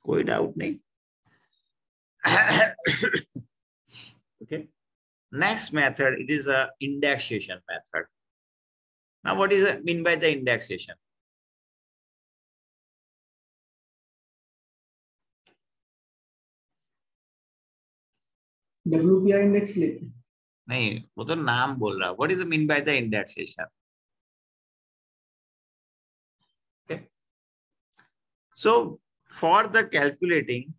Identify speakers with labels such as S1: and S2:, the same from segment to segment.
S1: कोई डाउट नहीं. Okay. Next method, it is a indexation method. Now, what is it mean by the indexation?
S2: WPI index लेते हैं.
S1: नहीं, वो तो नाम बोल रहा. What is mean by the indexation? Okay. So for the calculating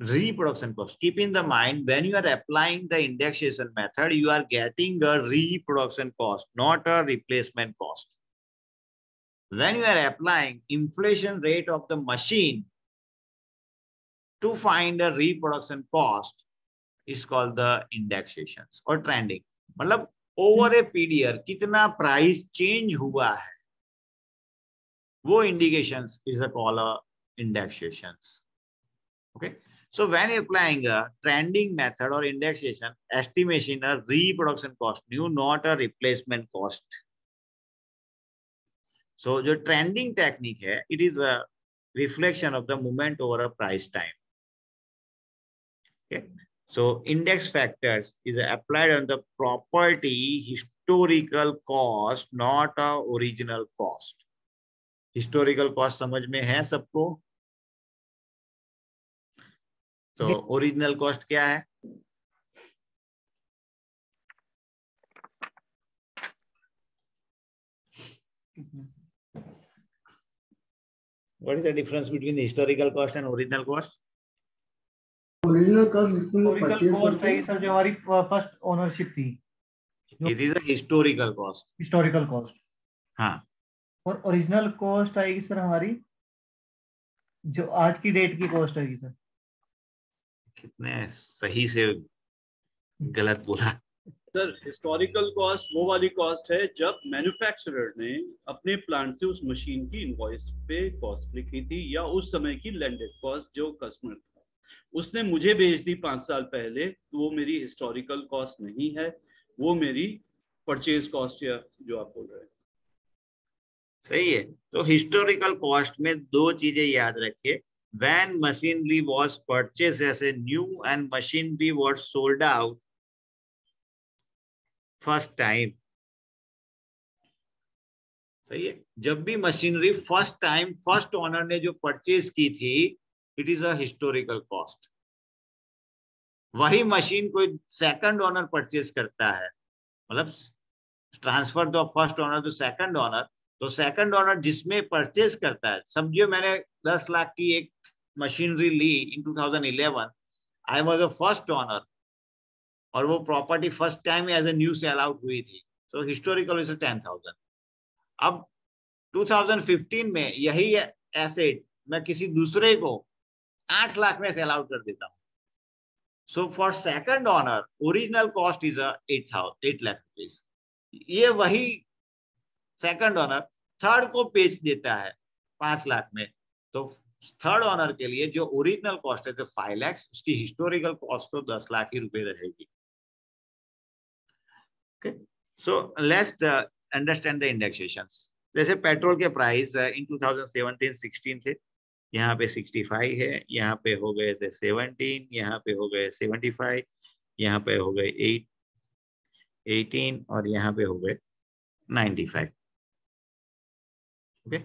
S1: reproduction cost, keep in the mind when you are applying the indexation method, you are getting a reproduction cost, not a replacement cost. When you are applying inflation rate of the machine to find a reproduction cost, is called the indexations or trending. मतलब over a period कितना price change हुआ है, वो indications is a called indexations. Okay. So when applying a trending method or indexation, estimation a reproduction cost new, not a replacement cost. So जो trending technique है, it is a reflection of the movement over a price time. Okay. So index factors is applied on the property historical cost, not a original cost. Historical cost समझ में है सबको? तो original cost क्या है? What is the difference between the historical cost and original cost?
S2: Original cost जिसमें
S3: historical cost है sir, जो हमारी फर्स्ट ओनरशिप थी.
S1: It is a historical cost.
S3: Historical cost.
S1: हाँ.
S3: और ओरिजिनल कॉस्ट आएगी सर हमारी जो आज की डेट की कॉस्ट आएगी सर.
S1: कितने सही से गलत बोला
S4: सर. हिस्टोरिकल कॉस्ट वो वाली कॉस्ट है जब मैन्युफैक्चरर ने अपने प्लांट से उस मशीन की इनवॉइस पे कॉस्ट लिखी थी, या उस समय की लैंडेड कॉस्ट जो कस्टमर था उसने मुझे बेच दी 5 साल पहले, तो वो मेरी हिस्टोरिकल कॉस्ट नहीं है, वो मेरी परचेज कॉस्ट या जो आप बोल रहे हैं.
S1: सही है. तो हिस्टोरिकल कॉस्ट में दो चीजें याद रखिए. When machinery was purchased as a new and machinery was sold out first time. सही है. जब भी machinery first time first owner ने जो परचेज की थी, it is a historical cost. वही मशीन कोई सेकंड ओनर परचेज करता है, मतलब transfer the first owner to second owner, तो सेकंड ओनर जिसमें परचेज करता है, समझिए मैंने 10 लाख की एक मशीनरी ली in 2011, I was a first owner और वो property first time as a new sale out हुई थी, सो हिस्टोरिकल इज 10,000. अब 2015 में यही एसेट मैं किसी दूसरे को 8 लाख में सेल आउट कर देता हूं. So for second owner original cost is 8 lakh rupees. ये वही सेकंड ओनर थर्ड को बेच देता है 5 लाख में, तो थर्ड ओनर के लिए जो ओरिजिनल कॉस्ट है तो 5 लाख, उसकी हिस्टोरिकल कॉस्ट तो 10 लाख ही रुपए रहेगी. Okay. So let's understand the indexations. जैसे पेट्रोल के प्राइस इन 2017-16 थे, यहाँ पे 65 है, यहाँ पे हो गए थे 17, यहाँ पे हो गए 75, यहाँ पे हो गए 18 और यहाँ पे हो गए 95. ओके.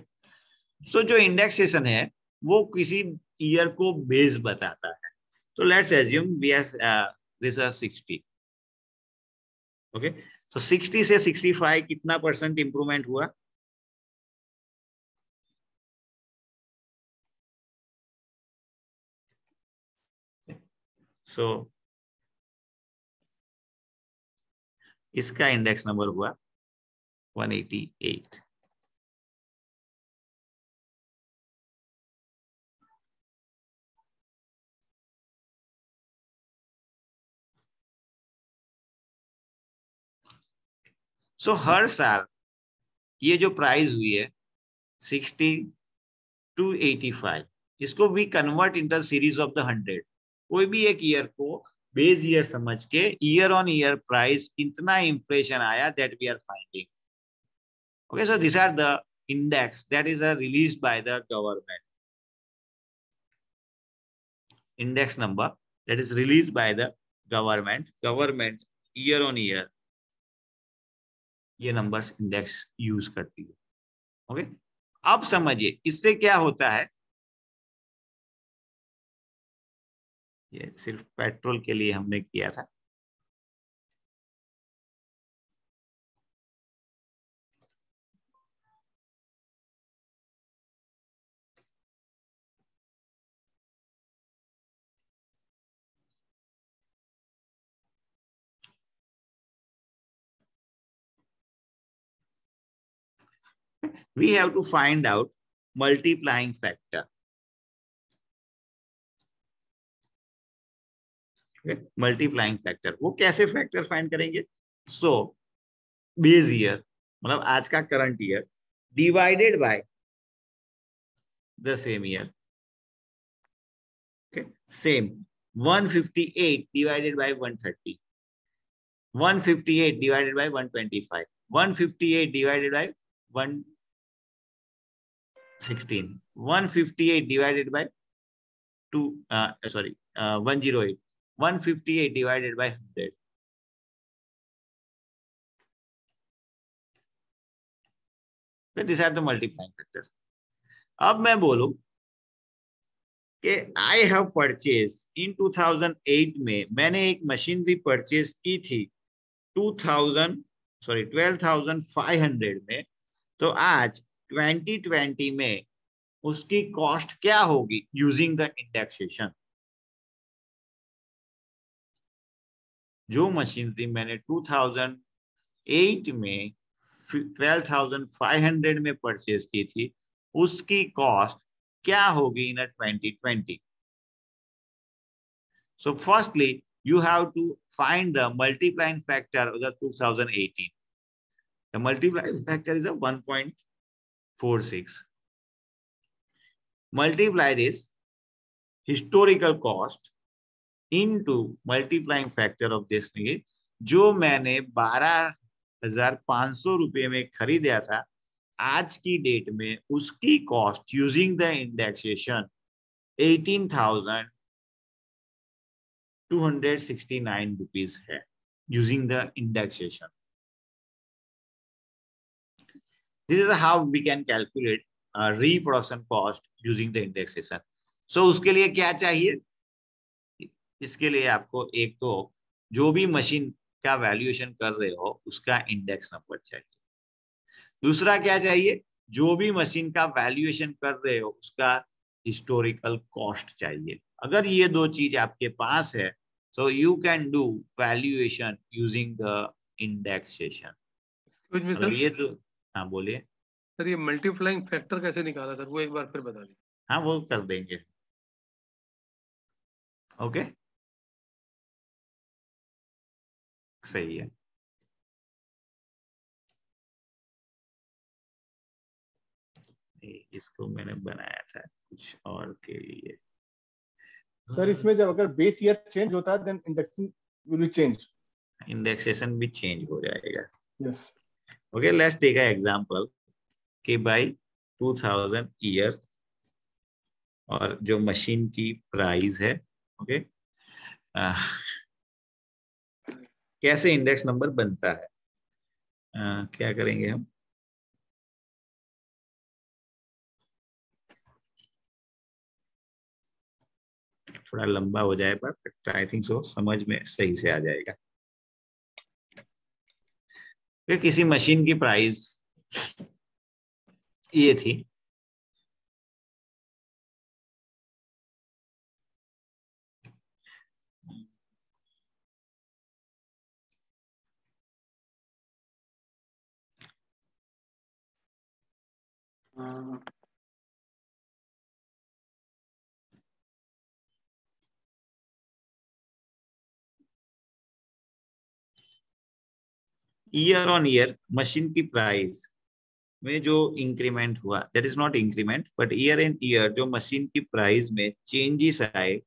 S1: सो जो इंडेक्सेशन है वो किसी ईयर को बेस बताता है. तो let's assume we are this R 60. Okay. तो 60 से 65 कितना % इंप्रूवमेंट हुआ? सो इसका इंडेक्स नंबर हुआ 188. सो हर साल ये जो प्राइस हुई है 60 to 85, इसको we convert into series of the 100. कोई भी एक ईयर को बेस ईयर समझ के ईयर ऑन ईयर प्राइस कितना इंफ्लेशन आया that we are finding. Okay. So this are the index that is released by the government. index number that is released by the government year on year ये numbers index use करती है। Okay, अब समझिए इससे क्या होता है। ये सिर्फ पेट्रोल के लिए हमने किया था। We have to find out multiplying factor. Multiplying factor, वो कैसे फैक्टर फाइंड करेंगे? सो बेस ईयर मतलब आज का current year divided by the same year. Okay, same 158 divided by 130, 158 divided by 125, 158 divided by 116, 158 divided by 108, 158 divided by 100. So these are the multiplying factors. अब मैं बोलूं कि I have purchased in 2008 में मैंने एक मशीनरी परचेज की थी 12,500 में, तो आज 2020 में उसकी कॉस्ट क्या होगी यूजिंग द इंडेक्सेशन। जो मशीनरी मैंने 2008 में 12,500 में परचेज की थी उसकी कॉस्ट क्या होगी इन 2020। So firstly you have to find the multiplying factor of the 2018. The multiplying factor is a 1.46. Multiply this historical cost into multiplying factor of this में जो मैंने 12,500 रुपये में खरीदा था आज की डेट में उसकी cost using the indexation 18,269 rupees है using the indexation. This is how we can calculate reproduction cost using the indexation. So उसके लिए क्या चाहिए? इसके लिए आपको एक तो जो भी मशीन का वैल्यूएशन कर रहे हो उसका इंडेक्स नंबर चाहिए। दूसरा क्या चाहिए? जो भी मशीन का वैल्यूएशन कर रहे हो उसका हिस्टोरिकल कॉस्ट चाहिए। अगर ये दो चीज आपके पास है so you can do valuation using the indexation. मतलब ये दो, हाँ बोलिए
S5: सर। ये मल्टीप्लाइंग फैक्टर कैसे निकाला सर, वो एक बार फिर बता दीजिए।
S1: हाँ वो कर देंगे। ओके सही है। इसको मैंने बनाया था कुछ और के लिए।
S6: सर इसमें जब अगर बेस ईयर चेंज होता है then indexing will be change,
S1: indexation भी चेंज हो जाएगा।
S6: Yes
S1: okay let's take a example कि बाय 2000 ईयर और जो मशीन की प्राइस है। ओके कैसे इंडेक्स नंबर बनता है, क्या करेंगे हम? थोड़ा लंबा हो जाए पर आई थिंक सो समझ में सही से आ जाएगा। कि किसी मशीन की प्राइस ये थी, ईयर ऑन ईयर मशीन की प्राइस में जो इंक्रीमेंट हुआ that is not increment but year and year जो मशीन की प्राइस में चेंजेस आए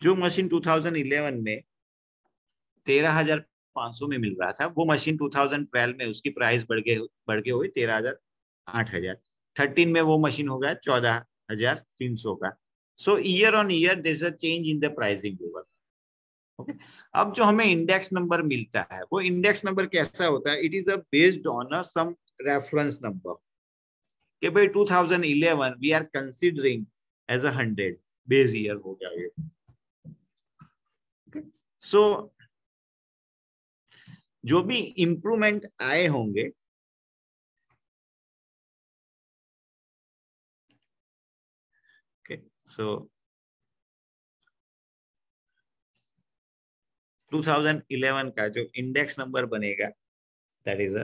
S1: जो मशीन 2011 में 13,500 में मिल रहा था, वो मशीन 2012 में उसकी प्राइस बढ़ के हुई 13,000 8,000। 13 में वो मशीन हो गया 14,300 का। So year on year there is a change in the pricing level. Okay, अब जो हमें इंडेक्स नंबर मिलता है, वो इंडेक्स नंबर कैसा होता है? It is a based on a some reference number कि भाई 2011 we are considering as a 100 base year हो गया ये। सो जो भी इंप्रूवमेंट आए होंगे, सो 2011 का जो इंडेक्स नंबर बनेगा, that is a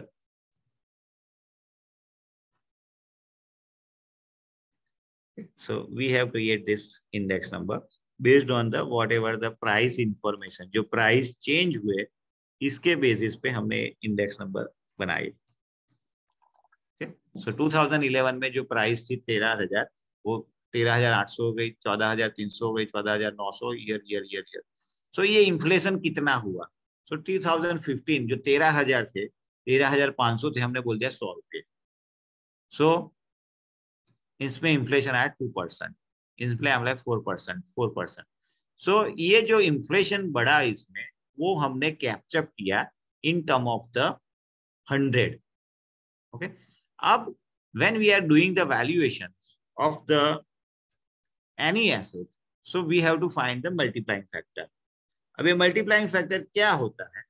S1: so we have create this index number based on the whatever the price information, जो प्राइस चेंज हुए इसके बेसिस पे हमने इंडेक्स नंबर बनाई। सो 2011 में जो प्राइस थी 13,000, वो 13,800 हो गई, 14,300 हो गई, 14,900 ईयर ईयर ईयर ईयर। सो ये इन्फ्लेशन कितना हुआ? सो 2015 जो 13,000 थे, 13,500 थे, हमने बोल दिया 100 रुपये। सो इसमें इन्फ्लेशन आया 2%, इसमें हमने 4%। सो ये जो इन्फ्लेशन बढ़ा इसमें, वो हमने कैप्चर किया in term of the 100। Okay, अब when we are doing the valuation of the any asset, so we have to find the multiplying factor। अब ये मल्टीप्लाइंग फैक्टर क्या होता है?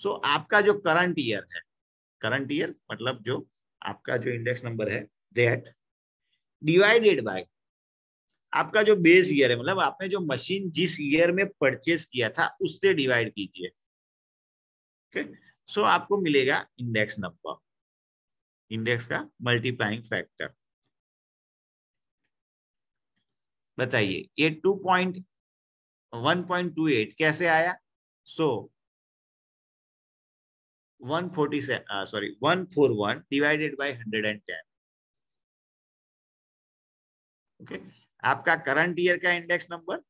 S1: सो आपका जो करंट ईयर है, करंट ईयर मतलब जो आपका जो इंडेक्स नंबर है, दैट डिवाइडेड बाय आपका जो बेस ईयर है, मतलब आपने जो मशीन जिस ईयर में परचेस किया था उससे डिवाइड कीजिए। ओके, सो आपको मिलेगा इंडेक्स नंबर, इंडेक्स का मल्टीप्लाइंग फैक्टर। बताइए ये 1.28 कैसे आया? सो 141 डिवाइडेड बाय 110। ओके, आपका करंट ईयर का इंडेक्स नंबर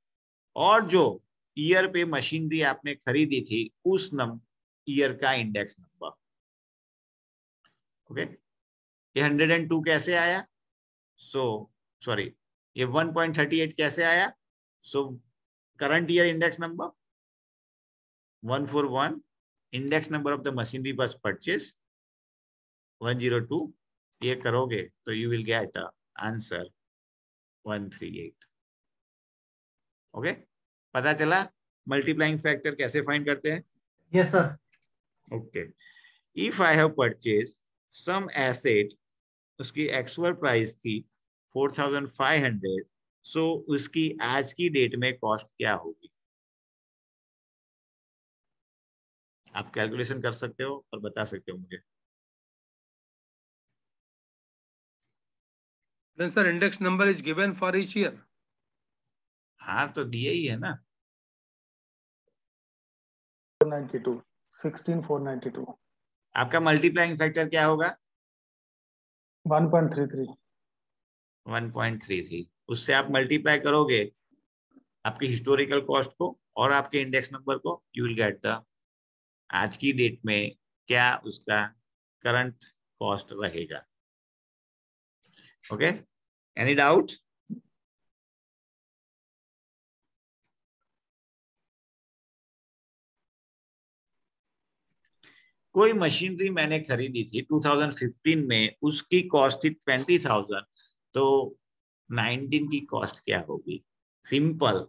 S1: और जो ईयर पे मशीनरी आपने खरीदी थी उस ईयर का इंडेक्स नंबर। ओके, ये 102 कैसे आया? सॉरी ये 1.38 कैसे आया? So current year index number 141, index number of the machinery was purchase 102, ये करोगे तो you will get answer 138। Okay, पता चला मल्टीप्लाइंग फैक्टर कैसे फाइंड करते हैं?
S3: Yes sir.
S1: Okay, if I have purchase some asset, उसकी एक्चुअल प्राइस थी 4,500, सो उसकी आज की डेट में कॉस्ट क्या होगी? आप कैलकुलेशन कर सकते हो और बता सकते हो मुझे।
S5: Then sir, index number is given for each year.
S1: हाँ तो दिए ही है ना।
S6: 492, 16,492,
S1: आपका मल्टीप्लाइंग फैक्टर क्या होगा?
S6: 1.33।
S1: 1.33। उससे आप मल्टीप्लाई करोगे आपकी हिस्टोरिकल कॉस्ट को और आपके इंडेक्स नंबर को, यू विल गेट द आज की डेट में क्या उसका करंट कॉस्ट रहेगा। Okay, any doubt? कोई मशीनरी मैंने खरीदी थी 2015 में, उसकी कॉस्ट थी 20,000, तो 19 की कॉस्ट क्या होगी? सिंपल,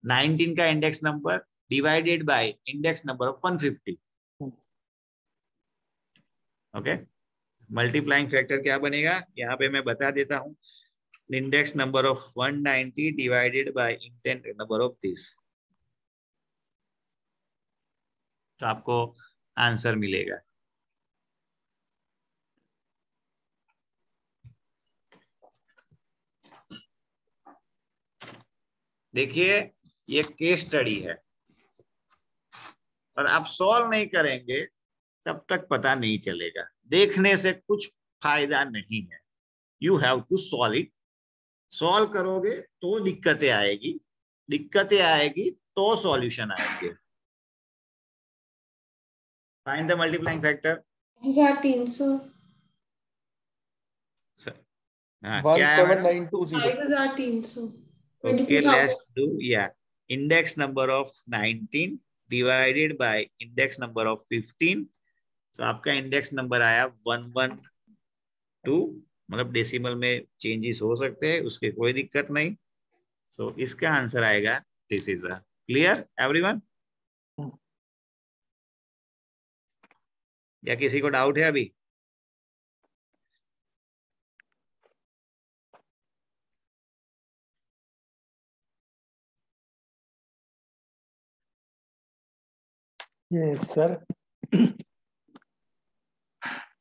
S1: 19 का index number divided by index number of 150। Okay, multiplying factor क्या बनेगा यहाँ पे मैं बता देता हूँ, index number of 190 divided by intent number of this, तो आपको आंसर मिलेगा। देखिए ये केस स्टडी है और आप सॉल्व नहीं करेंगे तब तक पता नहीं चलेगा, देखने से कुछ फायदा नहीं है। You have to solve it. Solve करोगे तो दिक्कतें आएगी, दिक्कतें आएगी तो सॉल्यूशन आएंगे। Find the multiplying factor.
S2: 2300।
S1: हाँ क्या है madam?
S6: 17920.
S2: 2300।
S1: Okay,
S2: 22,000।
S1: let's do, yeah. Index number of 19 divided by index number of 15. तो आपका इंडेक्स नंबर आया 112, मतलब डेसिमल में चेंजेस हो सकते हैं, उसके कोई दिक्कत नहीं। तो इसका आंसर आएगा this is a clear everyone, या किसी को डाउट है अभी?
S7: ये सर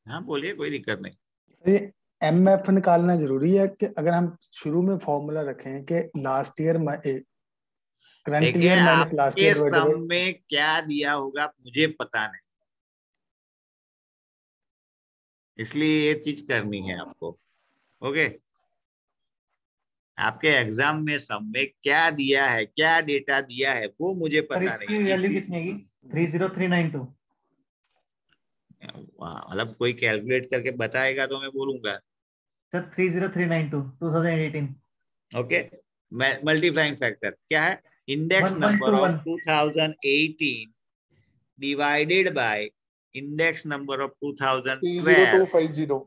S1: हाँ बोलिए, कोई दिक्कत नहीं।
S7: सर ये एमएफ निकालना जरूरी है कि अगर हम शुरू में फॉर्मूला रखें कि लास्ट ईयर करंट
S1: देखिए
S7: ईयर माइनस लास्ट
S1: आपके
S7: ईयर
S1: सम
S7: डिवाइडेड
S1: में क्या दिया होगा मुझे पता नहीं, इसलिए ये चीज करनी है आपको। ओके, आपके एग्जाम में सम में क्या दिया है, क्या डेटा दिया है वो मुझे
S3: सर
S1: पता
S3: इसकी
S1: नहीं।
S3: वैल्यू कितनी है? 30392।
S1: मतलब कोई कैलकुलेट करके बताएगा तो मैं बोलूंगा।
S3: सर 30392 2018।
S1: ओके, मल्टीप्लाइंग फैक्टर क्या है? Index number of 2018 divided by index number of 2012।
S6: 30250.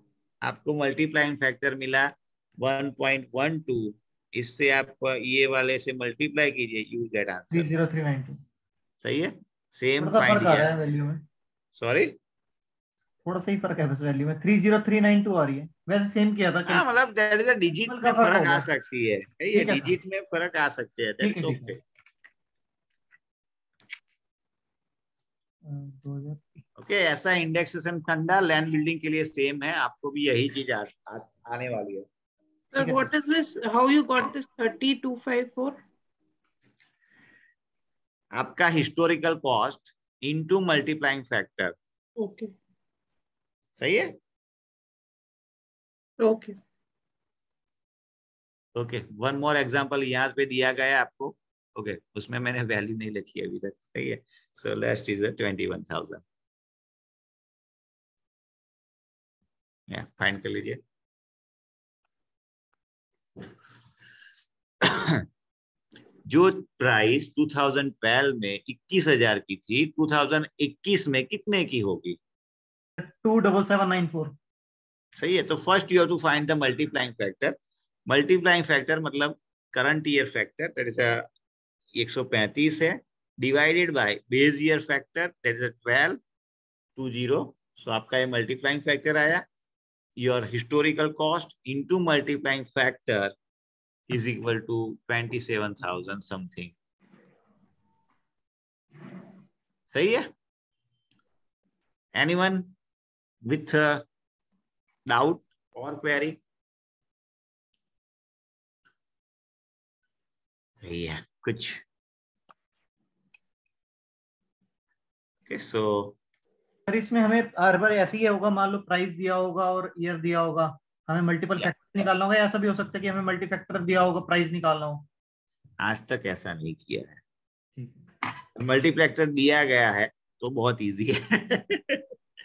S1: आपको मल्टीप्लाइंग फैक्टर मिला 1.12। इससे आप ये वाले से मल्टीप्लाई कीजिए, यू गेट आंसर।
S3: 30392।
S1: सही है, सेम
S3: थोड़ा सा
S1: फाइंड
S3: फर्क आ
S1: किया।
S3: रहा है वैल्यू में,
S1: सॉरी,
S3: थोड़ा सा ही फर्क है बस वैल्यू में। 30392 आ रही है, वैसे सेम किया था
S1: हाँ मतलब दैट इज अ डिजिट
S3: का
S1: में
S3: फर्क
S1: फर्क आ
S3: होगा।
S1: सकती है, ये
S3: ठीक है सर,
S1: डिजिट में फर्क आ सकते हैं, दैट
S3: ठीक
S1: इज
S3: है ठीक है।
S1: ओके।
S3: 2000।
S1: ओके, ऐसा इंडेक्सेशन फंडा लैंड बिल्डिंग के लिए सेम है, आपको भी यही चीज आने वाली है।
S8: Sir, what is this? How you got this 30254?
S1: आपका historical cost into multiplying factor.
S8: Okay.
S1: सही है।
S8: Okay.
S1: Okay, one more example यहाँ पे दिया गया है आपको। ओके, उसमें मैंने वैल्यू नहीं लिखी अभी तक। सही है, सो लास्ट इज 21,000। फाइंड कर लीजिए। जो प्राइस 2012 में 21,000 की थी, 2021 में कितने की होगी?
S3: 27794।
S1: सही है, तो first you have to find the multiplying factor. Multiplying factor मतलब current year factor, that is 135 है, divided by base year factor, that is 1220। So आपका ये मल्टीप्लाइंग फैक्टर आया। Your historical cost into multiplying factor is equal to 27,000 something। सही है। Anyone with doubt or query? सही है कुछ? Okay, so
S3: सर इसमें हमें हर बार ऐसे ही होगा, मान लो प्राइस दिया होगा और ईयर दिया होगा, हमें मल्टीपल फैक्टर निकालना होगा, या ऐसा भी हो सकता है कि हमें मल्टी फैक्टर दिया होगा, प्राइस निकालना हो?
S1: आज तक ऐसा नहीं किया है। मल्टीप्लेक्टर दिया गया है तो बहुत इजी है।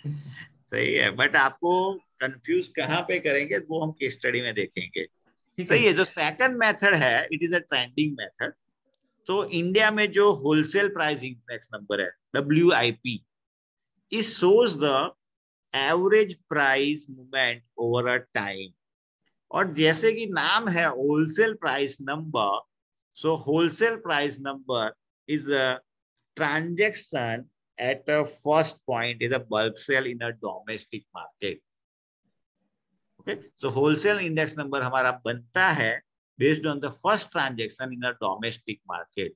S1: सही है, बट आपको कंफ्यूज कहाँ पे करेंगे वो हम केस स्टडी में देखेंगे। सही है, जो सेकंड मेथड है it is a trending method. तो इंडिया में जो होलसेल प्राइस इंडेक्स नंबर है WIP, it shows the average price movement over a time। और जैसे कि नाम है wholesale price number, so wholesale price number is a transaction at a first point is a bulk sale in a domestic market। okay, so wholesale index number हमारा बनता है based on the first transaction in a domestic market।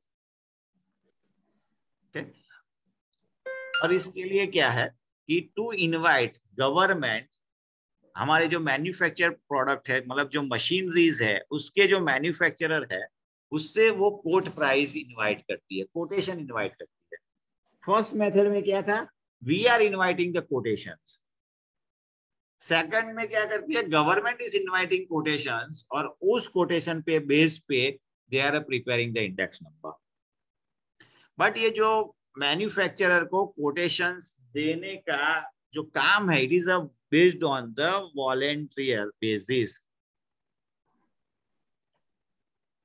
S1: okay, और इसके लिए क्या है कि to invite government, हमारे जो मैन्युफैक्चर प्रोडक्ट है, मतलब जो मशीनरीज है उसके जो मैन्युफैक्चरर है, उससे वो कोट प्राइस इनवाइट करती है, कोटेशन इनवाइट करती है। फर्स्ट मेथड में क्या था, we are inviting the quotations. Second में क्या करती है, गवर्नमेंट इज इनवाइटिंग कोटेशंस और उस कोटेशन पे बेस पे they are preparing the index number. But ये जो मैन्युफैक्चरर को कोटेशंस देने का जो काम है, it is a based on the volunteer basis.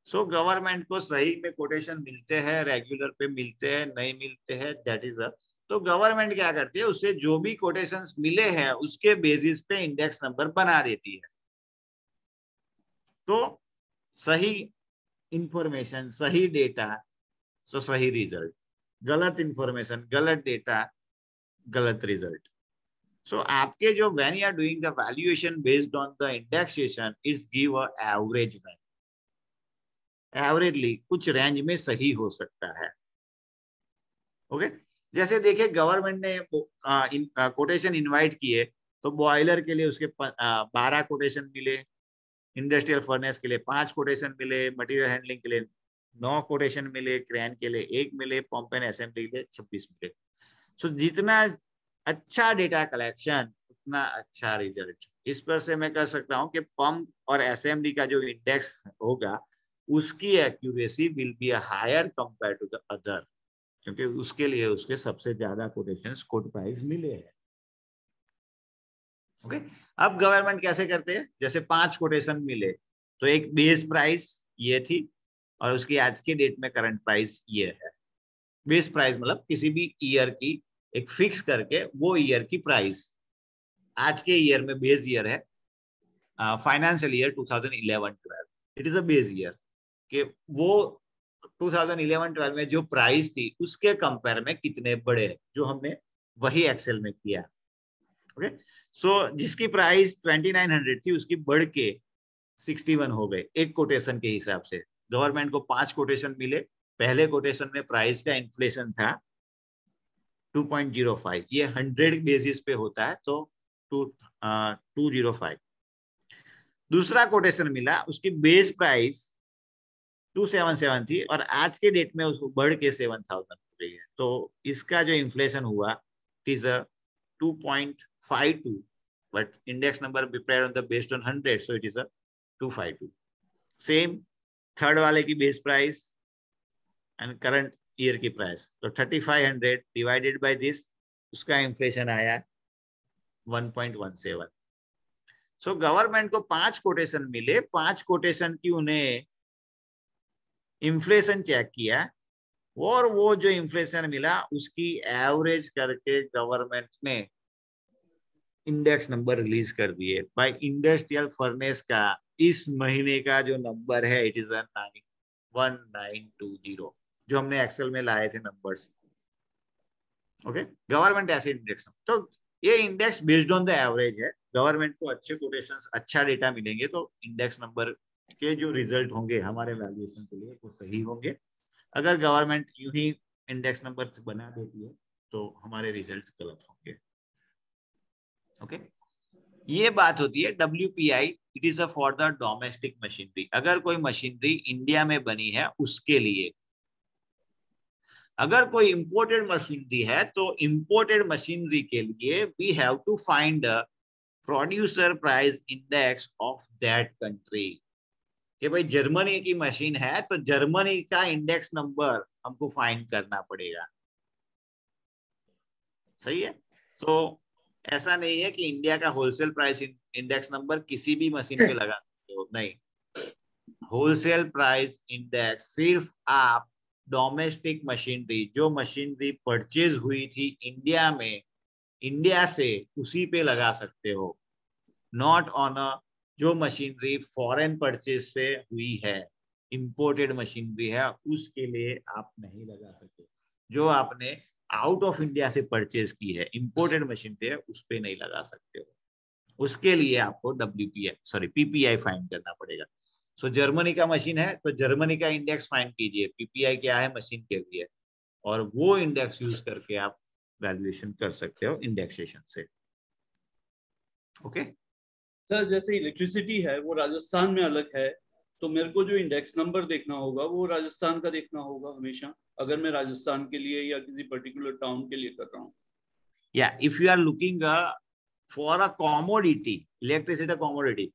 S1: So government को सही में कोटेशन मिलते हैं, रेगुलर पे मिलते हैं, नहीं मिलते हैं, दैट इज अ, तो गवर्नमेंट क्या करती है, उसे जो भी कोटेशंस मिले हैं उसके बेसिस पे इंडेक्स नंबर बना देती है। तो सही इंफॉर्मेशन, सही डेटा, तो सही रिजल्ट, गलत इंफॉर्मेशन, गलत डेटा, गलत रिजल्ट। सो आपके जो when you are doing the valuation based on the indexation is give a average value. Averagely कुछ रेंज में सही हो सकता है। ओके, जैसे देखिए गवर्नमेंट ने कोटेशन इनवाइट किए, तो बॉयलर के लिए उसके 12 कोटेशन मिले, इंडस्ट्रियल फर्नेस के लिए 5 कोटेशन मिले, मटेरियल हैंडलिंग के लिए 9 कोटेशन मिले, क्रेन के लिए 1 मिले, पंप एंड असेंबली के लिए 26 मिले। सो जितना अच्छा डेटा कलेक्शन उतना अच्छा रिजल्ट। इस पर से मैं कह सकता हूं कि पंप और असेंबली का जो इंडेक्स होगा उसकी accuracy will be higher compare to the other, क्योंकि उसके लिए उसके सबसे ज्यादा कोटेशंस कोट प्राइस मिले हैं। ओके, अब गवर्नमेंट कैसे करते हैं, जैसे 5 कोटेशन मिले तो एक बेस प्राइस ये थी और उसकी आज के डेट में करंट प्राइस ये है। बेस प्राइस मतलब किसी भी ईयर की एक फिक्स करके वो ईयर की प्राइस, आज के ईयर में बेस ईयर है financial year 2011-12, it is a base year कि वो 2011-12 में जो प्राइस थी उसके कंपेयर में कितने बड़े, जो हमने वही एक्सेल में किया। ओके, सो जिसकी प्राइस 2900 थी उसकी बढ़ के 61 हो गए एक कोटेशन के हिसाब से। गवर्नमेंट को 5 कोटेशन मिले, पहले कोटेशन में प्राइस का इन्फ्लेशन था 2.05, ये 100 बेसिस पे होता है तो 205। दूसरा कोटेशन मिला, उसकी बेस प्राइस 277 थी और आज के डेट में उसको बढ़ के 7000 हो गई है, तो इसका जो इन्फ्लेशन हुआ it is 2.52, but index number prepared on the based on 100, so it is 252। Same third वाले की base price and current year की प्राइस, तो 3500 डिवाइडेड बाय दिस, उसका इन्फ्लेशन आया 1.17। सो गवर्नमेंट को 5 कोटेशन मिले, 5 कोटेशन की उन्हें इन्फ्लेशन चेक किया और वो जो इन्फ्लेशन मिला उसकी एवरेज करके गवर्नमेंट ने इंडेक्स नंबर रिलीज कर दिए। बाय इंडस्ट्रियल फर्नेस का इस महीने का जो नंबर है इट इज 1920, जो हमने एक्सेल में लाए थे नंबर्स। ओके, गवर्नमेंट ऐसे इंडेक्स, तो ये index based on the average है। गवर्नमेंट को अच्छे कोटेशंस, अच्छा डेटा मिलेंगे तो इंडेक्स नंबर के जो रिजल्ट होंगे हमारे वैल्यूएशन के लिए वो सही होंगे। अगर गवर्नमेंट यूं ही इंडेक्स नंबर बना देती है तो हमारे रिजल्ट गलत होंगे। ओके, ये बात होती है WPI, it is for the domestic machinery. अगर कोई मशीनरी इंडिया में बनी है उसके लिए। अगर कोई इंपोर्टेड मशीनरी है तो इंपोर्टेड मशीनरी के लिए we have to find the producer price index of that country. कि भाई जर्मनी की मशीन है तो जर्मनी का इंडेक्स नंबर हमको फाइंड करना पड़ेगा। सही है, तो ऐसा नहीं है कि इंडिया का होलसेल प्राइस इंडेक्स नंबर किसी भी मशीन पे लगा सकते हो, नहीं। होलसेल प्राइस इंडेक्स सिर्फ आप डोमेस्टिक मशीनरी, जो मशीनरी परचेज हुई थी इंडिया में, इंडिया से, उसी पे लगा सकते हो। नॉट ऑन अ जो मशीनरी फॉरेन परचेज से हुई है, इंपोर्टेड मशीनरी है, उसके लिए आप नहीं लगा सकते। जो आपने आउट ऑफ इंडिया से परचेज की है, इंपोर्टेड मशीनरी है, उस पे नहीं लगा सकते हो। उसके लिए आपको PPI फाइंड करना पड़ेगा। सो जर्मनी का मशीन है तो जर्मनी का इंडेक्स फाइंड कीजिए, PPI क्या है मशीन के लिए, और वो इंडेक्स यूज करके आप वैल्यूएशन कर सकते हो इंडेक्सेशन से। ओके
S4: सर, जैसे इलेक्ट्रिसिटी है वो राजस्थान में अलग है तो मेरे को जो इंडेक्स नंबर देखना होगा वो राजस्थान का देखना होगा हमेशा, अगर मैं राजस्थान के लिए या किसी पर्टिकुलर टाउन के लिए कर रहा हूँ.
S1: Yeah, if you are looking for a commodity, electricity commodity,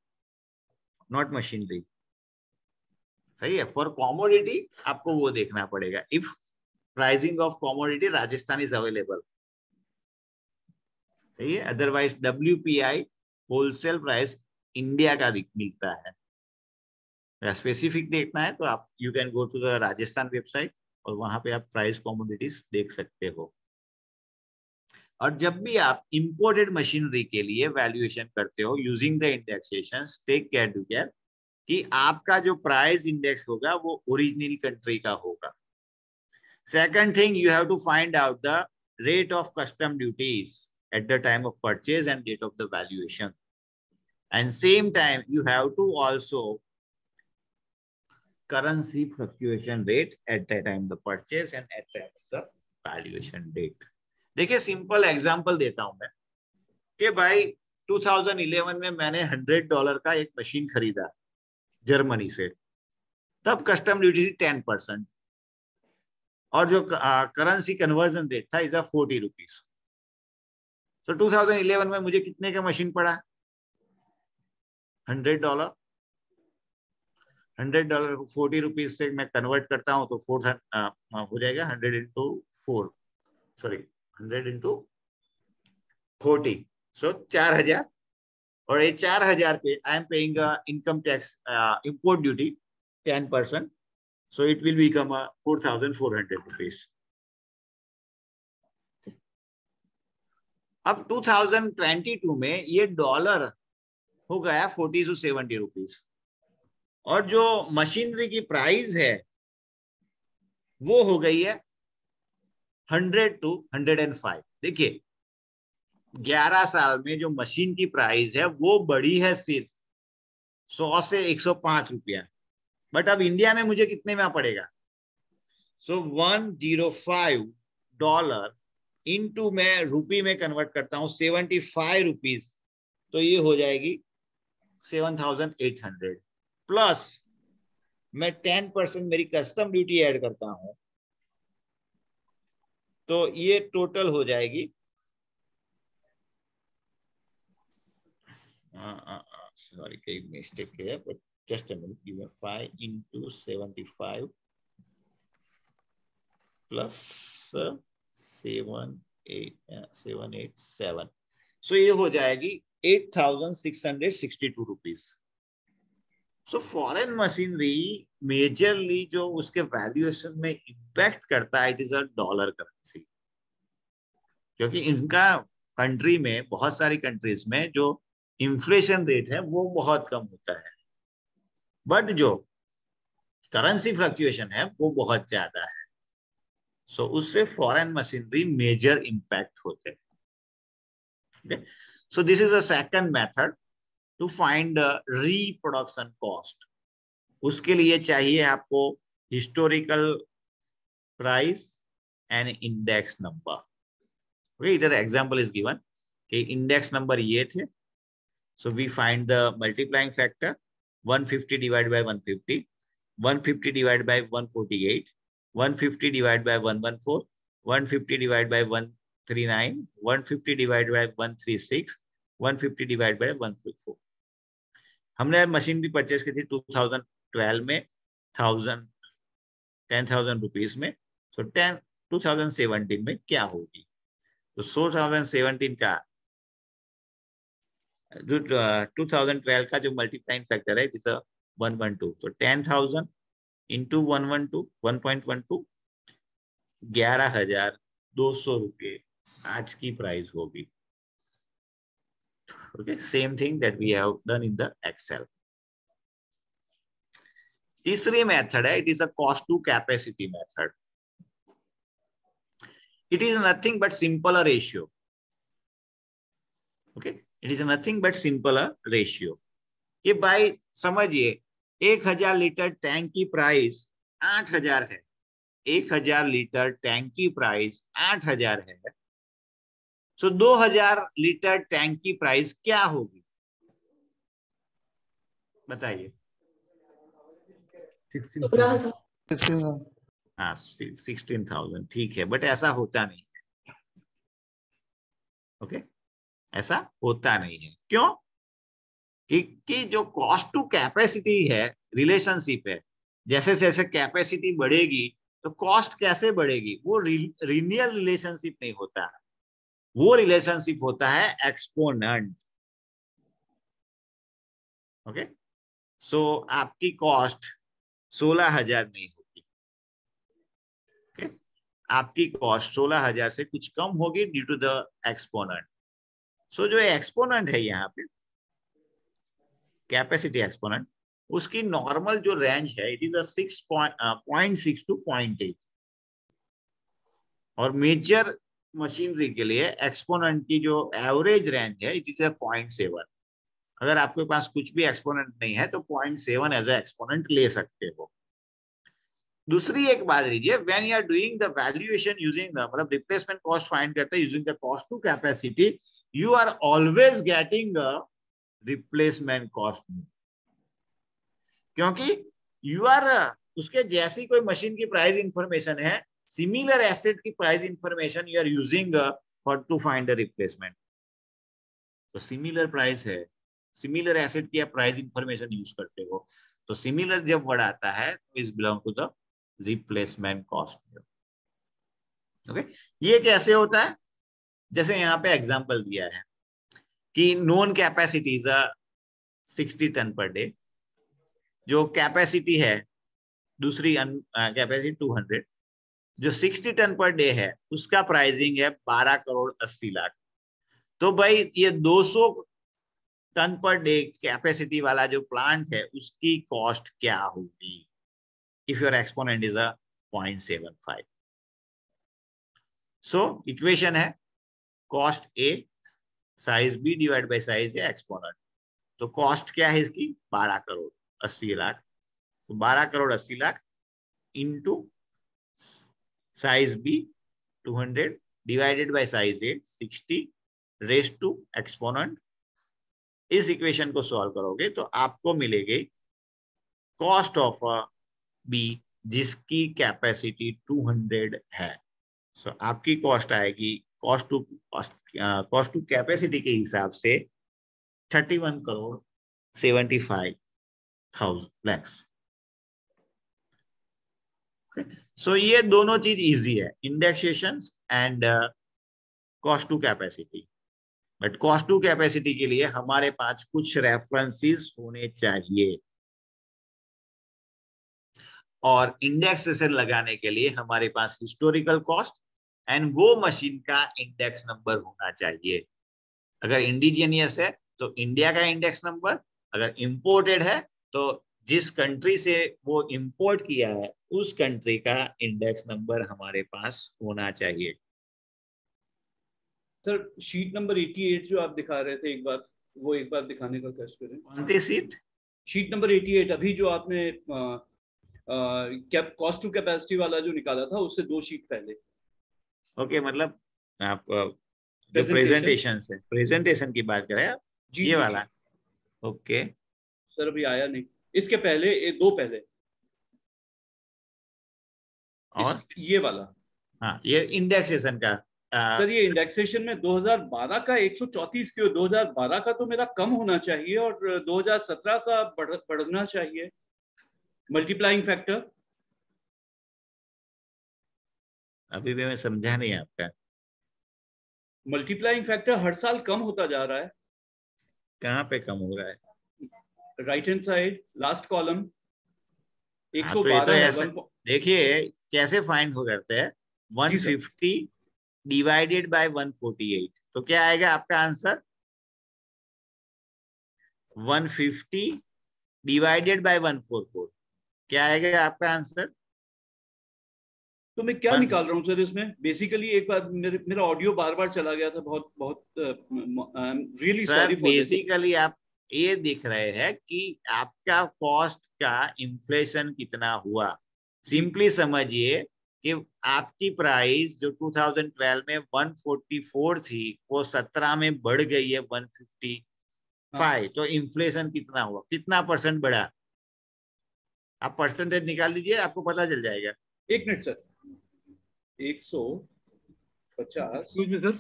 S1: not machinery. सही है. For commodity आपको वो देखना पड़ेगा. If pricing of commodity Rajasthan is available. सही है. Otherwise WPI wholesale price India का मिलता है. स्पेसिफिक देखना है तो आप you can go to the Rajasthan website और वहां पे आप प्राइस कॉमोडिटीज देख सकते हो. और जब भी आप इंपोर्टेड मशीनरी के लिए वैल्यूएशन करते हो using the indexation, take care to care कि आपका जो प्राइस इंडेक्स होगा वो ओरिजिनल कंट्री का होगा. Second thing, you have to find out the rate of custom duties at the time of purchase and date of the valuation. And same time you have to also currency fluctuation rate at the time the purchase and at the time of the valuation date. देखिए simple example देता हूं मैं कि भाई 2011 में मैंने $100 का एक मशीन खरीदा जर्मनी से. तब कस्टम ड्यूटी थी 10% और जो करेंसी कन्वर्जन रेट था इज 40 रुपीज. तो 2011 में मुझे कितने का मशीन पड़ा? $100. $100 को 40 रुपीज से मैं कन्वर्ट करता हूं तो 4 हो जाएगा 100 इंटू 4, सॉरी 100 इंटू 40, सो 4000. और ये 4000 पे I am paying income tax import duty 10%, so it will become 4400 rupees. अब 2022 में ये डॉलर हो गया 40 to 70 रुपीज और जो मशीनरी की प्राइस है वो हो गई है 100 to 105. देखिए 11 साल में जो मशीन की प्राइस है वो बढ़ी है सिर्फ 100 से 105 रुपया. बट अब इंडिया में मुझे कितने में पड़ेगा? सो $105 इंटू मैं रुपी में कन्वर्ट करता हूं 75 रुपीज, तो ये हो जाएगी 7800 प्लस मैं 10% मेरी कस्टम ड्यूटी ऐड करता हूं तो ये टोटल हो जाएगी सॉरी कई मिस्टेक है but just a minute, give me 5 into 75 plus 787, सो ये हो जाएगी 8662 rupees. So foreign machinery majorly जो उसके वैल्यूएशन में इम्पैक्ट करता है it is a dollar currency, क्योंकि इनका कंट्री में बहुत सारी कंट्रीज में जो इन्फ्लेशन रेट है वो बहुत कम होता है, बट जो करेंसी फ्लक्चुएशन है वो बहुत ज्यादा है. सो उससे फॉरेन मशीनरी मेजर इम्पैक्ट होते हैं. So this is a second method to find reproduction cost. उसके लिए चाहिए आपको historical price and index number. इधर एग्जांपल इज गिवन कि इंडेक्स नंबर ये थे. So we find the multiplying factor 150 divide by 150, 150 divide by 148, 150 divide by 114, 150 divide by 139, 150 divide by 136, 150 divide by 154. हमने machine भी परचेस की थी 2012 में 10,000 रुपीज में. सो 2017 में क्या होगी? तो 2017 का जो 2012 का जो मल्टीप्लाइंग फैक्टर है इट इज 112. तो 10,000 इंटू 112 1.12 11,200 रुपये आज की प्राइस होगी. Okay, same thing that we have done in the Excel. तीसरी मेथड है, it is a cost to capacity method. It is nothing but simpler ratio. Okay, it is nothing but simpler ratio. कि भाई समझिए 1000 litre tank की price 8000 है, 1000 litre tank की price 8000 है. सो 2000 litre tank की प्राइस क्या होगी बताइए?
S2: 16,000।
S1: हाँ 16,000 ठीक है, बट ऐसा होता नहीं है। ओके, ऐसा होता नहीं है। क्यों? कि जो कॉस्ट टू कैपेसिटी है, रिलेशनशिप है, जैसे जैसे कैपेसिटी बढ़ेगी तो कॉस्ट कैसे बढ़ेगी? वो लीनियर रिलेशनशिप नहीं होता, वो रिलेशनशिप होता है एक्सपोनेंट। ओके, सो आपकी कॉस्ट 16,000 नहीं होगी। ओके, आपकी कॉस्ट 16,000 से कुछ कम होगी ड्यू टू द एक्सपोनेंट। सो जो एक्सपोनेंट है यहाँ पे, कैपेसिटी एक्सपोनेंट, उसकी नॉर्मल जो रेंज है इट इज 6.6 to 0.8, और मेजर मशीनरी के लिए एक्सपोनेंट की जो एवरेज रेंज है इट इज 0.7। अगर आपके पास कुछ भी एक्सपोनेंट नहीं है तो 0.7 एज ए एक्सपोनेंट ले सकते हो। दूसरी एक बात लीजिए, when you are doing the valuation using the, मतलब रिप्लेसमेंट कॉस्ट फाइंड करते हैं using the cost to capacity, you are always getting replacement cost, क्योंकि यू आर उसके जैसी कोई मशीन की प्राइस इंफॉर्मेशन है, सिमिलर एसेट की price information you are using for to find the replacement. तो सिमिलर प्राइस है, सिमिलर एसेट की आप प्राइस इंफॉर्मेशन यूज करते हो, तो सिमिलर जब वर्ड आता है तो is belong to the replacement cost. Okay, ये कैसे होता है? जैसे यहाँ पे एग्जांपल दिया है कि known capacity is 60 ton per day, जो कैपेसिटी है दूसरी कैपेसिटी 200, जो 60 टन पर डे है उसका प्राइसिंग है 12 करोड़ 80 लाख। तो भाई ये 200 टन पर डे कैपेसिटी वाला जो प्लांट है उसकी कॉस्ट क्या होगी if your exponent is 0.75। So equation है cost A size B divide by size A exponent. तो कॉस्ट क्या है इसकी? 12 करोड़ 80 लाख। तो 12 crore 80 lakh into size B 200 divided by size A 60 raised to exponent. इस इक्वेशन को सॉल्व करोगे तो आपको मिलेगी कॉस्ट ऑफ बी जिसकी कैपेसिटी 200 है। सो आपकी कॉस्ट आएगी कॉस्ट टू कैपेसिटी के हिसाब से 31 करोड़ 75,000 लैक्स। सो ये दोनों चीज इजी है, indexation and cost to capacity. But cost to capacity के लिए हमारे पास कुछ रेफरेंसेस होने चाहिए, और इंडेक्सेशन लगाने के लिए हमारे पास हिस्टोरिकल कॉस्ट एंड वो मशीन का इंडेक्स नंबर होना चाहिए। अगर इंडिजीनियस है तो इंडिया का इंडेक्स नंबर, अगर इंपोर्टेड है तो जिस कंट्री से वो इंपोर्ट किया है उस कंट्री का इंडेक्स नंबर हमारे पास होना चाहिए।
S4: सर शीट नंबर 88 जो आप दिखा रहे थे, एक बार दिखाने का कष्ट करें।
S1: कौन सी सीट?
S4: शीट नंबर 88 अभी जो आपने कॉस्ट टू कैपेसिटी वाला जो निकाला था उससे 2 शीट पहले।
S1: ओके, मतलब आप जो प्रेजेंटेशन है, प्रेजेंटेशन की बात करें आप, ये वाला? ओके
S4: सर अभी आया नहीं, इसके पहले 2 पहले
S1: और
S4: ये वाला।
S1: हाँ, ये इंडेक्सेशन का।
S4: सर ये इंडेक्सेशन में 2012 का 134 क्यों? 2012 का तो मेरा कम होना चाहिए और 2017 का बढ़ना चाहिए। मल्टीप्लाइंग फैक्टर
S1: अभी भी मैं समझा नहीं आपका।
S4: मल्टीप्लाइंग फैक्टर हर साल कम होता जा रहा है।
S1: कहाँ पे कम हो रहा है?
S4: Right hand side last column
S1: 112 तो ऐसा देखिए कैसे फाइंड हो करते हैं। 150 डिवाइडेड बाय 148, तो क्या आएगा आपका आंसर? 150 डिवाइडेड बाय 144, क्या आएगा आपका आंसर?
S4: तो मैं क्या निकाल रहा हूँ सर इसमें? बेसिकली एक बार मेरा ऑडियो बार बार चला गया था, बहुत रियली सॉरी।
S1: बेसिकली आप ये दिख रहे हैं कि आपका कॉस्ट का इन्फ्लेशन कितना हुआ। सिंपली समझिए कि आपकी प्राइस जो 2012 में 144 थी वो 17 में बढ़ गई है 155। तो इन्फ्लेशन कितना हुआ? कितना % बढ़ा? आप परसेंटेज निकाल लीजिए, आपको पता चल जाएगा।
S4: एक minute sir, 150
S5: sir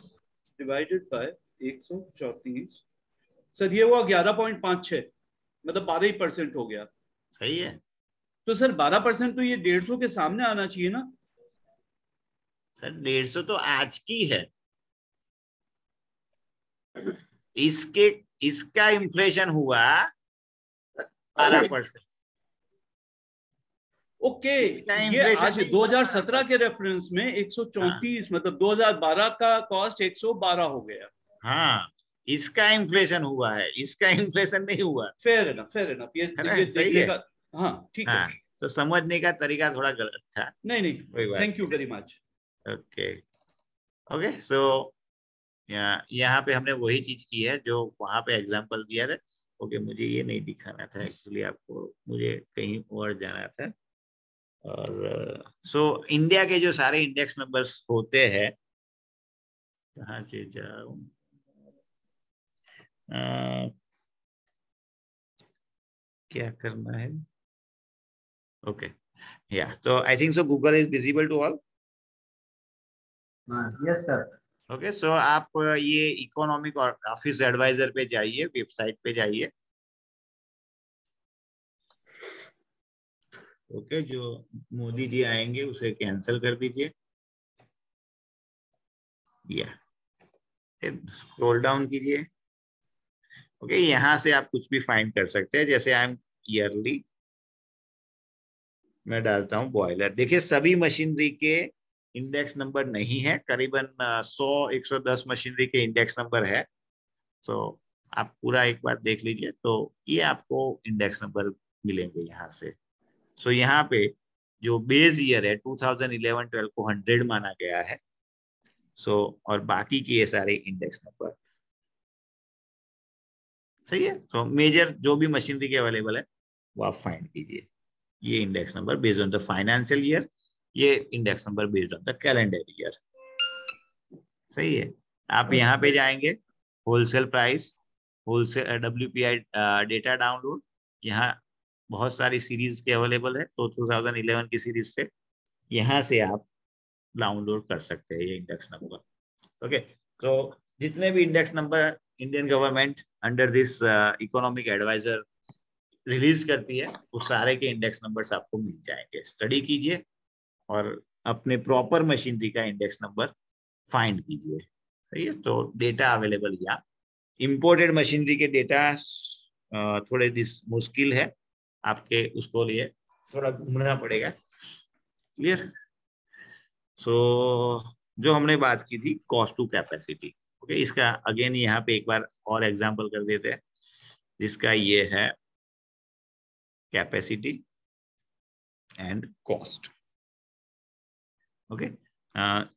S4: divided by 134, sir ये हुआ 11.56, मतलब 12% हो गया।
S1: सही है
S4: तो सर 12% तो ये 150 के सामने आना चाहिए ना
S1: सर। 150 तो आज की है, इसका इन्फ्लेशन हुआ 12%।
S4: ओके। ये आज 2017 के रेफरेंस में 134, मतलब 2012 का कॉस्ट 112 हो गया।
S1: हाँ, इसका इन्फ्लेशन हुआ है, इसका इन्फ्लेशन नहीं हुआ।
S4: फेयर एनफ, फेयर एनफ, ये
S1: सही
S4: देखने
S1: है।
S4: का। हाँ ठीक है।
S1: हाँ, तो समझने का तरीका थोड़ा गलत था।
S4: नहीं, thank you very much.
S1: Okay okay, so यहाँ पे हमने वही चीज की है जो वहां पे एग्जांपल दिया था। ओके, मुझे ये नहीं दिखाना था एक्चुअली, आपको मुझे कहीं और जाना था। और सो इंडिया के जो सारे इंडेक्स नंबर्स होते हैं, कहाँ से जाऊं, क्या करना है। ओके, या तो I think so Google is visible to all.
S3: Yes sir.
S1: Okay, so आप ये इकोनॉमिक और ऑफिस एडवाइजर पे जाइए, वेबसाइट पे जाइए। ओके, जो मोदी जी आएंगे उसे कैंसिल कर दीजिए, या स्क्रॉल डाउन कीजिए। ओके, यहाँ से आप कुछ भी फाइंड कर सकते हैं, जैसे आई एम ईयरली, मैं डालता हूँ बॉयलर। देखिए सभी मशीनरी के इंडेक्स नंबर नहीं है, करीबन 100-110 मशीनरी के इंडेक्स नंबर है। तो आप पूरा एक बार देख लीजिए, तो ये आपको इंडेक्स नंबर मिलेंगे यहाँ से। सो यहाँ पे जो बेस ईयर है 2011-12 को 100 माना गया है। सो और बाकी के ये सारे इंडेक्स नंबर सही है। सो मेजर जो भी मशीनरी के अवेलेबल है वो आप फाइंड कीजिए। ये index number based on the financial year, ये index number based on the calendar year. सही है। आप यहाँ पे जाएंगे, wholesale price, wholesale WPI data download. यहाँ बहुत सारी सीरीज के अवेलेबल है, तो 2011 की सीरीज से यहाँ से आप डाउनलोड कर सकते हैं ये इंडेक्स नंबर। ओके, तो जितने भी index number Indian government under this economic adviser release करती है, वो सारे के इंडेक्स नंबर्स आपको मिल जाएंगे। स्टडी कीजिए और अपने प्रॉपर मशीनरी का इंडेक्स नंबर फाइंड कीजिए। सही है। तो डेटा अवेलेबल यहाँ, इंपोर्टेड मशीनरी के डेटा थोड़े मुश्किल है आपके, उसको लिए थोड़ा घूमना पड़ेगा। क्लियर। सो जो हमने बात की थी कॉस्ट टू कैपेसिटी, ओके, इसका अगेन यहाँ पे एक बार और एग्जांपल कर देते हैं, जिसका ये है capacity and cost. Okay,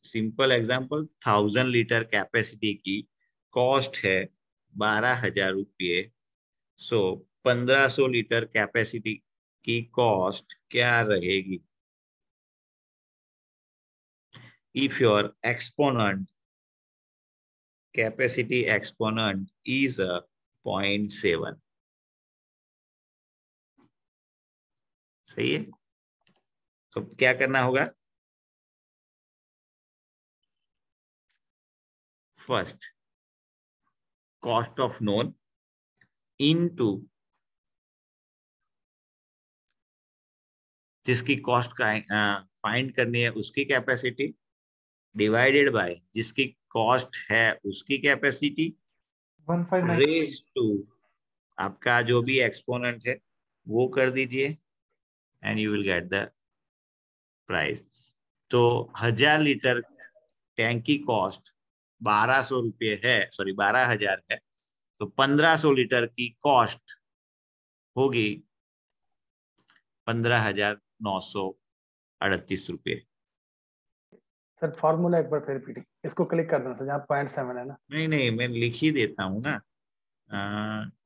S1: simple example, 1000 litre capacity की कॉस्ट है 12,000 रुपये। सो 1500 लीटर कैपेसिटी की कॉस्ट क्या रहेगी if your exponent capacity exponent is a 0.7। सही है। तो क्या करना होगा, first cost of known into जिसकी कॉस्ट का फाइंड करनी है उसकी कैपेसिटी, डिवाइडेड बाय जिसकी कॉस्ट है उसकी कैपेसिटी,
S3: 159
S1: रेज टू आपका जो भी एक्सपोनेंट है वो कर दीजिए, and you will get the price. तो 1000 लीटर टैंक की कॉस्ट 1200 रुपये है, सॉरी 12,000 है, तो 1500 लीटर की कॉस्ट होगी 15,938 रुपये।
S7: सर फॉर्मूला एक बार फिर रिपीट, इसको क्लिक कर देना सर, जहाँ 0.7 है ना।
S1: नहीं नहीं, मैं लिख ही देता हूँ ना,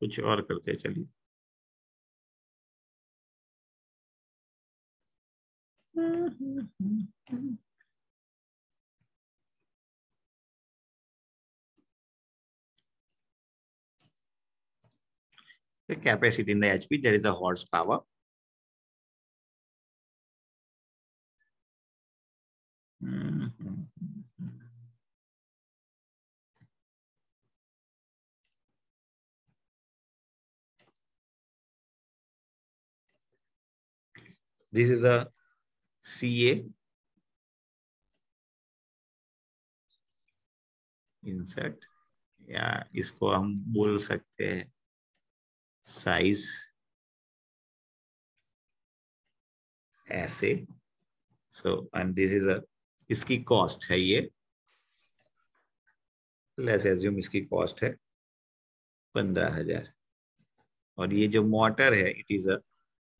S1: कुछ और करते चलिए। The capacity in the HP, there is a horsepower. This is a CA insert, या इसको हम बोल सकते हैं साइज ऐसे. सो एंड दिस इज अ, इसकी कॉस्ट है ये, लेट्स एज्यूम इसकी कॉस्ट है 15,000. और ये जो मोटर है इट इज अ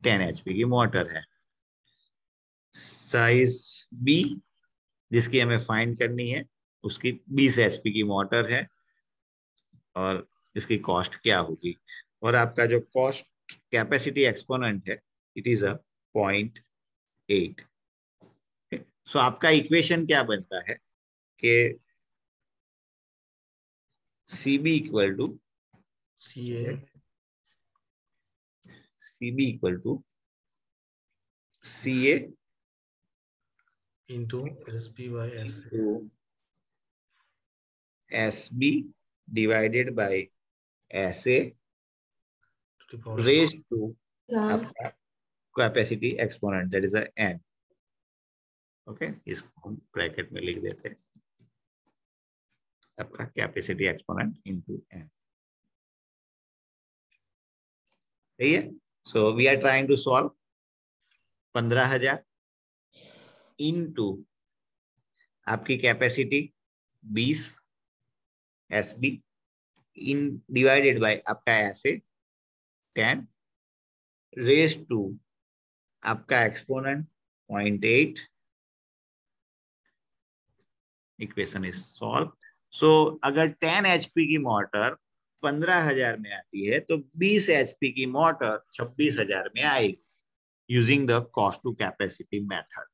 S1: 10 HP की मोटर है. साइज बी जिसकी हमें फाइंड करनी है उसकी 20 HP की मोटर है और इसकी कॉस्ट क्या होगी. और आपका जो कॉस्ट कैपेसिटी एक्सपोनेंट है इट इज अ 0.8. सो आपका इक्वेशन क्या बनता है कि CB equal to CA
S9: into SB by SA
S1: to SB divided by SA
S9: to the power
S1: raised to
S2: Sir,
S1: capacity exponent that is n. Okay, इसको हम bracket में लिख देते हैं आपका कैपेसिटी एक्सपोनेंट इनटू n. सही है. So we are trying to solve 15,000 into आपकी capacity 20 SB in divided by आपका ऐसे 10 रेज टू आपका exponent 0.8. Equation is solve. So अगर 10 HP की मोटर 15,000 में आती है तो 20 HP की मोटर 26,000 में आएगी using the cost to capacity method.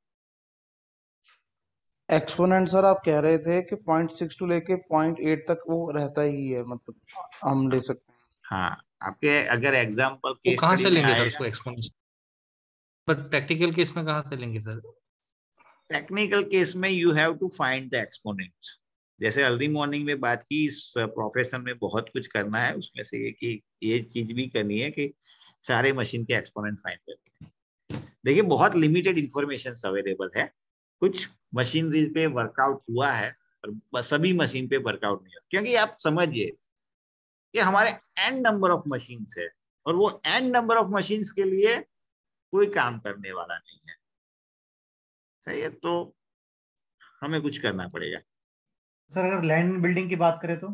S10: Exponent sir आप कह रहे थे कि 0.62 लेके 0.8 तक वो रहता ही है, मतलब हम ले सकते हैं.
S1: हाँ, आपके अगर एग्जाम्पल
S9: वो कहाँ से लेंगे सर
S1: आएगा
S9: उसको एक्सपोनेंशियल, पर प्रैक्टिकल केस में कहाँ से लेंगे सर?
S1: टेक्निकल केस में you have to find the exponents. जैसे अर्ली मॉर्निंग में बात की, इस प्रोफेशन में बहुत कुछ करना है, उसमें से ये कि ये चीज भी करनी है कि सारे मशीन के एक्सपोनेंट फाइंड करने हैं. देखिए बहुत लिमिटेड इंफॉर्मेशन अवेलेबल है. कुछ मशीनरी पे वर्कआउट हुआ है और सभी मशीन पे वर्कआउट नहीं हुआ, क्योंकि आप समझिए कि हमारे n नंबर ऑफ मशीन्स है और वो n नंबर ऑफ मशीन्स के लिए कोई काम करने वाला नहीं है. सही है, तो हमें कुछ करना पड़ेगा.
S3: सर अगर लैंड बिल्डिंग की बात करें तो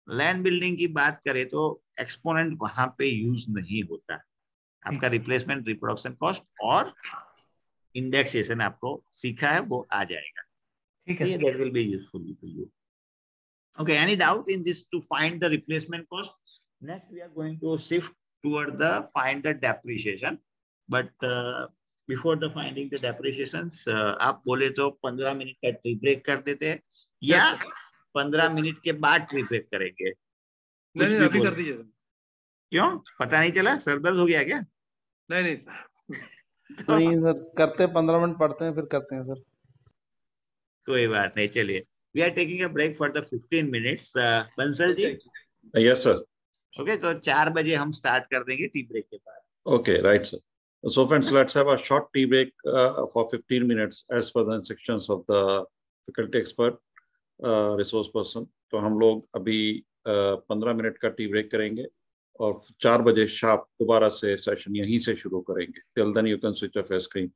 S1: लैंड बिल्डिंग की बात करें तो एक्सपोनेंट वहां पे यूज नहीं होता. आपका रिप्लेसमेंट, रिप्रोडक्शन कॉस्ट और इंडेक्सेशन आपको सीखा है वो आ जाएगा.
S3: ठीक है.
S1: That will be useful to you. Okay, any doubt in this to find the replacement cost? Next, we are going to shift toward the find the depreciation. But before the finding the depreciations, आप बोले तो 15 minute का tree break कर देते हैं या 15 minute के बाद ट्री ब्रेक करेंगे.
S5: नहीं अभी कर दीजिए.
S1: क्यों, पता नहीं चला, सर दर्द हो गया क्या?
S5: नहीं
S10: नहीं सर, करते 15 मिनट पढ़ते हैं फिर करते हैं सर.
S1: कोई बात नहीं, चलिए. We are taking a break for the 15 minutes. Bansal ji.
S4: Yes sir.
S1: Okay, तो 4 बजे हम स्टार्ट कर देंगे टी ब्रेक के बाद.
S4: Okay, right sir. So friends, let's have a short tea break for 15 minutes as per the instructions of the faculty expert resource person. तो हम लोग अभी 15 मिनट का टी ब्रेक करेंगे और 4 बजे शार्प दोबारा से सेशन यहीं से शुरू करेंगे. Till then you can switch off your screen.